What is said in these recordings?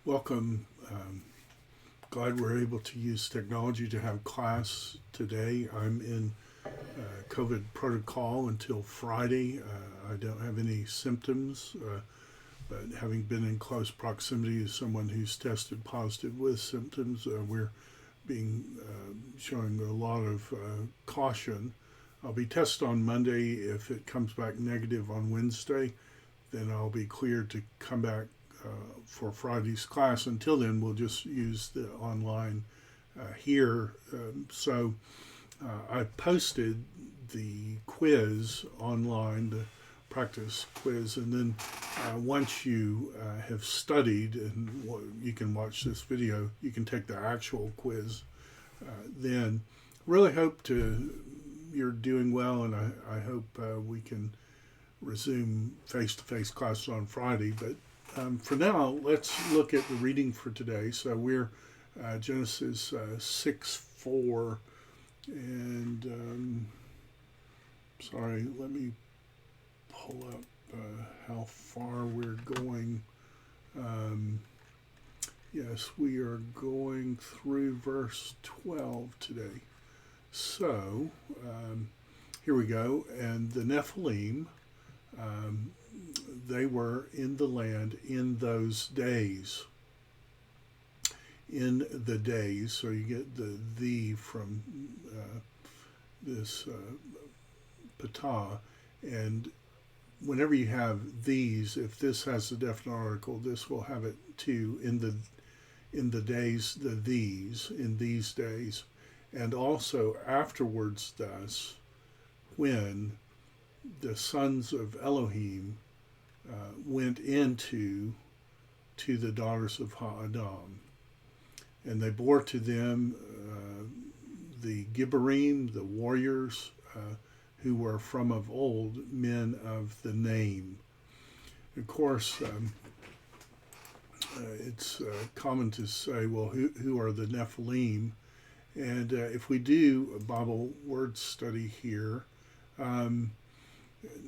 Welcome. Glad we're able to use technology to have class today. I'm in COVID protocol until Friday. I don't have any symptoms, but having been in close proximity to someone who's tested positive with symptoms, we're being showing a lot of caution. I'll be tested on Monday. If it comes back negative on Wednesday, then I'll be cleared to come back for Friday's class. Until then, we'll just use the online here. I posted the quiz online, the practice quiz, and then once you have studied and you can watch this video, you can take the actual quiz. Then really hope you're doing well, and I hope we can resume face-to-face classes on Friday. But for now, let's look at the reading for today. So we're Genesis 6:4, and sorry, let me pull up how far we're going. Yes, we are going through verse 12 today. So here we go. And the Nephilim, they were in the land in those days. In the days, so you get the from this patah, and whenever you have these, if this has a definite article, this will have it too. In the days, these in these days, and also afterwards. Thus, when the sons of Elohim went into the daughters of Ha'adam, and they bore to them the Gibborim, the warriors, who were from of old, men of the name. Of course, it's common to say, well, who are the Nephilim? And if we do a Bible word study here,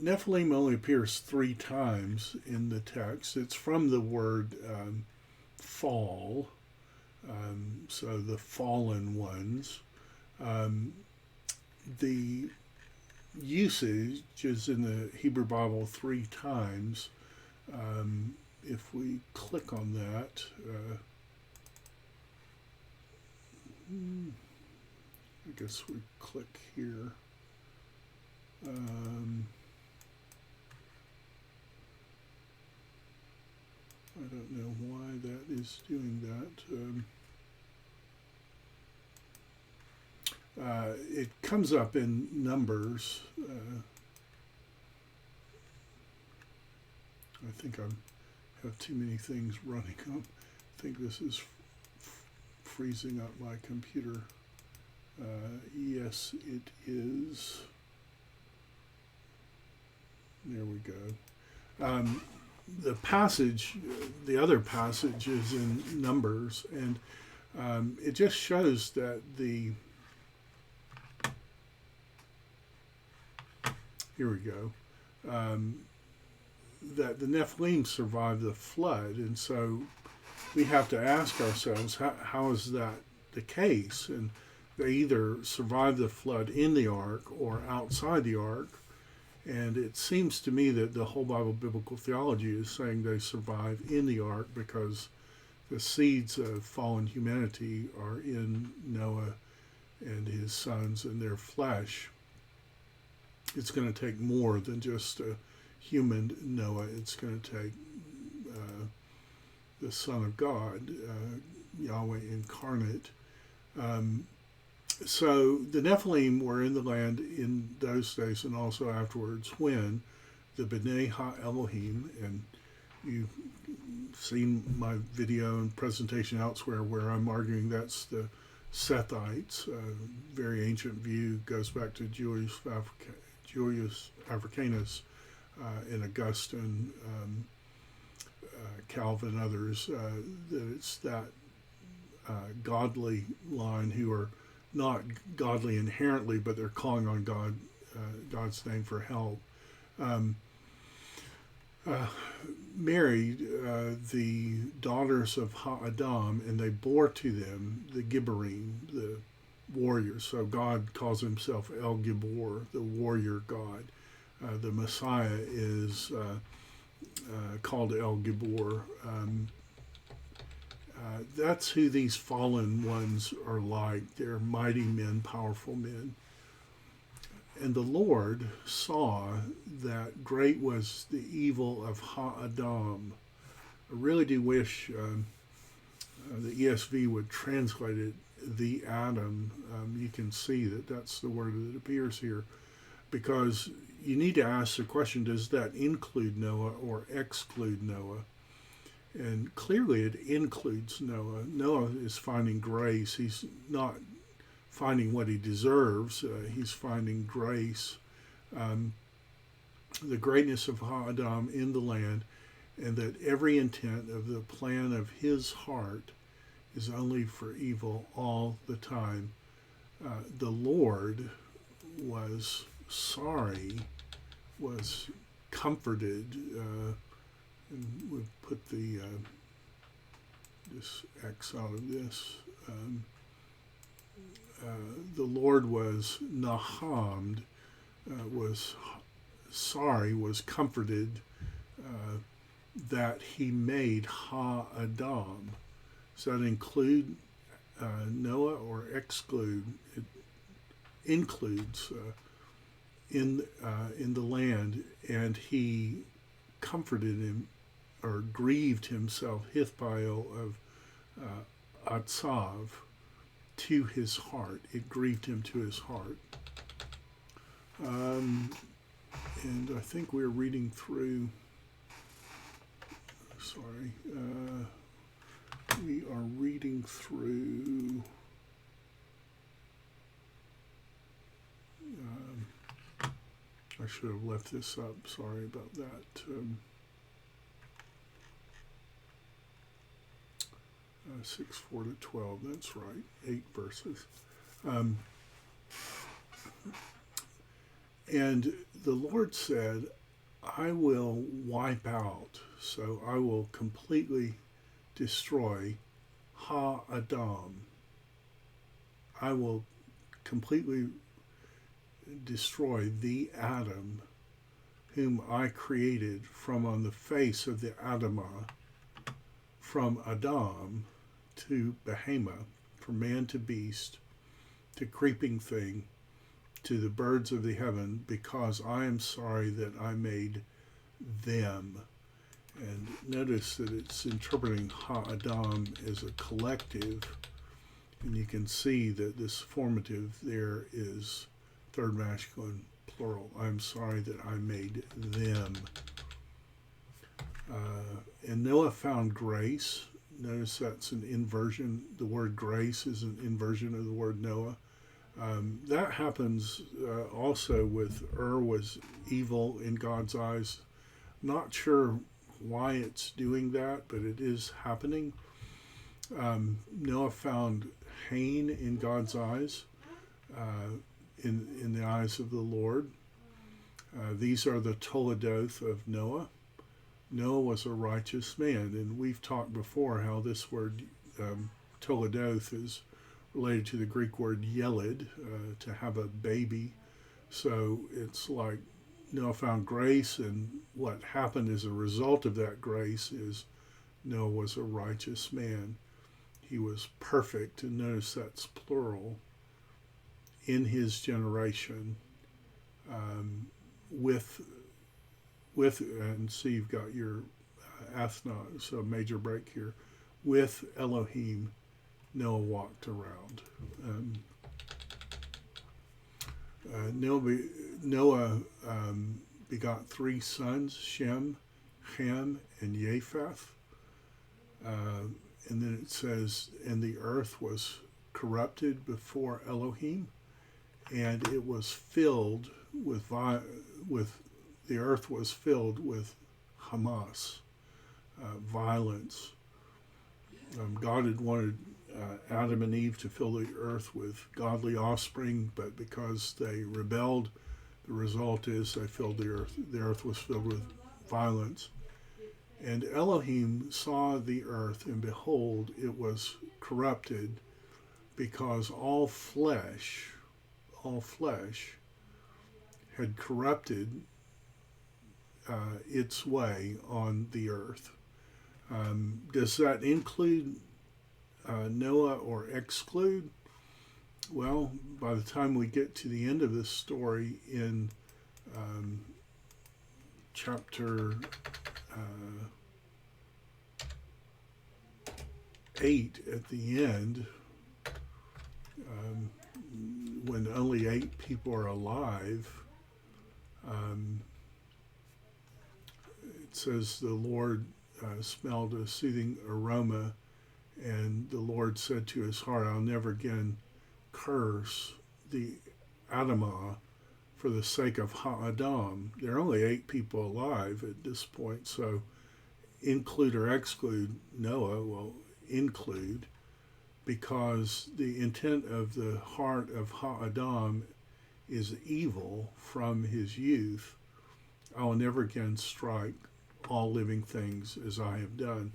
Nephilim only appears 3 times in the text. It's from the word fall, so the fallen ones. The usage is in the Hebrew Bible 3 times. If we click on that, I guess we click here. I don't know why that is doing that. It comes up in Numbers. I think I have too many things running up. I think this is freezing up my computer. Yes, it is. There we go. The passage, the other passage is in Numbers, and it just shows that here we go, that the Nephilim survived the flood, and so we have to ask ourselves, how is that the case? And they either survived the flood in the ark or outside the ark. And it seems to me that the whole Bible biblical theology is saying they survive in the ark because the seeds of fallen humanity are in Noah and his sons and their flesh. It's going to take more than just a human Noah. It's going to take the Son of God, Yahweh incarnate. So the Nephilim were in the land in those days and also afterwards when the B'nai Ha-Elohim, and you've seen my video and presentation elsewhere where I'm arguing that's the Sethites, very ancient view, goes back to Julius Africanus and Augustine, Calvin, others, that it's that godly line who are not godly inherently, but they're calling on God's name for help. uh, married the daughters of Ha-Adam, and they bore to them the Gibborim, the warriors. So God calls himself El Gibor, the warrior God. The Messiah is called El Gibor. That's who these fallen ones are like. They're mighty men, powerful men. And the Lord saw that great was the evil of Ha-Adam. I really do wish the ESV would translate it, the Adam. You can see that that's the word that appears here. Because you need to ask the question, does that include Noah or exclude Noah? And clearly it includes Noah. Noah is finding grace. He's not finding what he deserves. He's finding grace, the greatness of Ha-Adam in the land, and that every intent of the plan of his heart is only for evil all the time. The Lord was sorry, was comforted, and we'll put the this X out of this. The Lord was nahamed, was sorry, was comforted that he made Ha-Adam. Does that include Noah or exclude? It includes in the land, and he comforted him or grieved himself, Hithbael of Atsav, to his heart. It grieved him to his heart. And I think we're reading through, we are reading through I should have left this up, sorry about that. 6:4-12, that's right, 8 verses. And the Lord said, I will wipe out, so I will completely destroy Ha-Adam. I will completely destroy the Adam whom I created from on the face of the Adamah, from Adam to Behemoth, from man to beast, to creeping thing, to the birds of the heaven, because I am sorry that I made them. And notice that it's interpreting Ha-Adam as a collective, and you can see that this formative there is third masculine plural. I'm sorry that I made them. And Noah found grace. Notice that's an inversion. The word grace is an inversion of the word Noah. That happens also with was evil in God's eyes. Not sure why it's doing that, but it is happening. Noah found Hain in God's eyes, in the eyes of the Lord. These are the Toledoth of Noah. Noah was a righteous man, and we've talked before how this word Toledoth is related to the Greek word yelid, to have a baby. So it's like Noah found grace, and what happened as a result of that grace is Noah was a righteous man. He was perfect, and notice that's plural, in his generation, with and see you've got your athna, so major break here, with Elohim Noah walked around. Noah begot 3 sons, Shem, Ham, and Japheth. And then it says, and the earth was corrupted before Elohim, and it was filled with the earth was filled with Hamas, violence. God had wanted Adam and Eve to fill the earth with godly offspring, but because they rebelled, the result is they filled the earth. The earth was filled with violence. And Elohim saw the earth, and behold, it was corrupted, because all flesh had corrupted its way on the earth. Does that include Noah or exclude? Well, by the time we get to the end of this story in chapter 8 at the end, when only 8 people are alive, it says the Lord smelled a soothing aroma, and the Lord said to his heart, I'll never again curse the Adamah for the sake of Ha-Adam. There are only 8 people alive at this point, so include or exclude Noah? Well, include, because the intent of the heart of Ha-Adam is evil from his youth. I will never again strike all living things as I have done.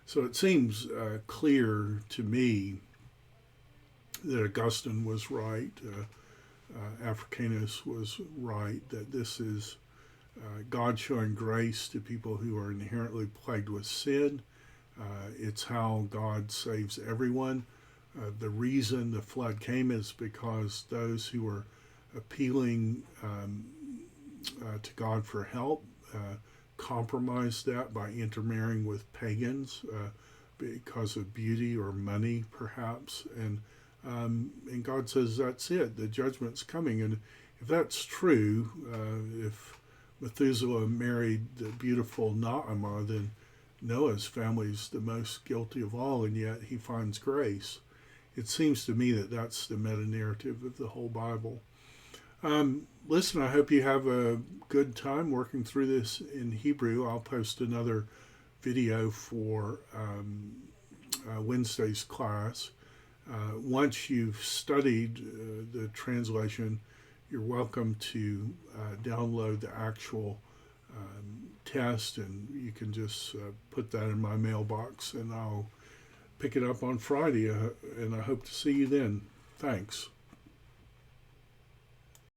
So it seems clear to me that Augustine was right, Africanus was right, that this is God showing grace to people who are inherently plagued with sin. It's how God saves everyone. The reason the flood came is because those who were appealing to God for help compromised that by intermarrying with pagans because of beauty or money, perhaps. And God says that's it. The judgment's coming. And if that's true, if Methuselah married the beautiful Naamah, then Noah's family is the most guilty of all, and yet he finds grace. It seems to me that that's the meta-narrative of the whole Bible. Listen, I hope you have a good time working through this in Hebrew. I'll post another video for Wednesday's class. Once you've studied the translation, you're welcome to download the actual test, and you can just put that in my mailbox, and I'll pick it up on Friday, and I hope to see you then. Thanks.